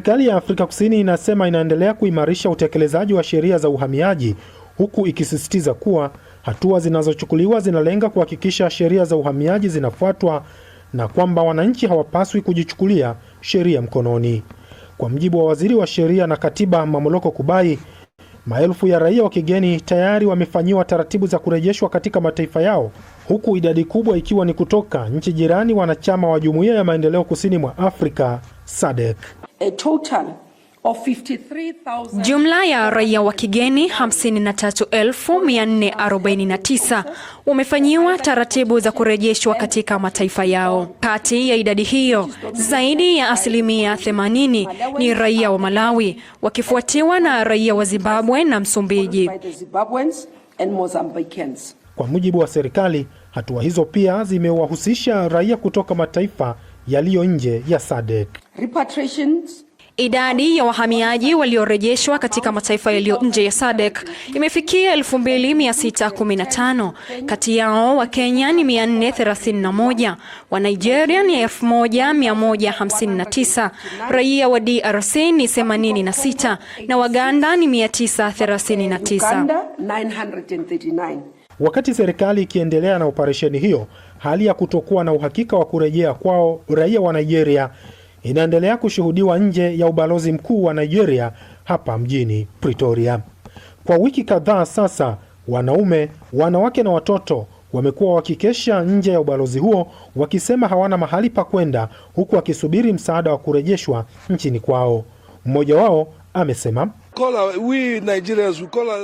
Serikali ya Afrika Kusini inasema inaendelea kuimarisha utekelezaji wa sheria za uhamiaji, huku ikisisitiza kuwa hatua zinazochukuliwa zinalenga kuhakikisha sheria za uhamiaji zinafuatwa na kwamba wananchi hawapaswi kujichukulia sheria mkononi. Kwa mjibu wa Waziri wa Sheria na Katiba Mamoloko Kubai, maelfu ya raia wa kigeni tayari wamefanyiwa taratibu za kurejeshwa katika mataifa yao, huku idadi kubwa ikiwa ni kutoka nchi jirani wanachama wa Jumuiya ya Maendeleo Kusini mwa Afrika SADC. Jumla ya raia wa kigeni 53,449 wamefanyiwa taratibu za kurejeshwa katika mataifa yao. Kati ya idadi hiyo, zaidi ya 80% ni raia wa Malawi, wakifuatiwa na raia wa Zimbabwe na Msumbiji. Kwa mujibu wa serikali, hatua hizo pia zimewahusisha raia kutoka mataifa yaliyo nje ya SADC. Idadi ya wahamiaji waliorejeshwa katika mataifa yaliyo nje ya SADC imefikia 2615. Kati yao wa Kenya ni 431, wa Nigeria ni 1159, raia wa DRC ni 86 na Waganda ni 939. Wakati serikali ikiendelea na operesheni hiyo, hali ya kutokuwa na uhakika wa kurejea kwao raia wa Nigeria inaendelea kushuhudiwa nje ya ubalozi mkuu wa Nigeria hapa mjini Pretoria. Kwa wiki kadhaa sasa, wanaume, wanawake na watoto wamekuwa wakikesha nje ya ubalozi huo wakisema hawana mahali pa kwenda, huku wakisubiri msaada wa kurejeshwa nchini kwao. Mmoja wao amesema,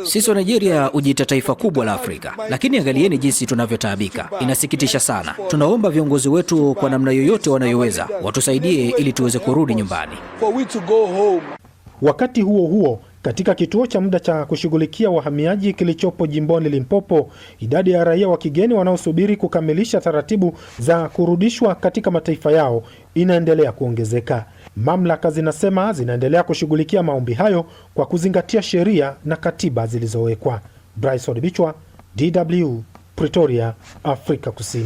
sisi wa Nigeria hujiita taifa kubwa la Afrika, lakini angalieni jinsi tunavyotaabika. Inasikitisha sana. Tunaomba viongozi wetu kwa namna yoyote wanayoweza watusaidie ili tuweze kurudi nyumbani. Wakati huo huo, katika kituo cha muda cha kushughulikia wahamiaji kilichopo jimboni Limpopo, idadi ya raia wa kigeni wanaosubiri kukamilisha taratibu za kurudishwa katika mataifa yao inaendelea kuongezeka. Mamlaka zinasema zinaendelea kushughulikia maombi hayo kwa kuzingatia sheria na katiba zilizowekwa. Bryce Odibichwa, DW, Pretoria, Afrika Kusini.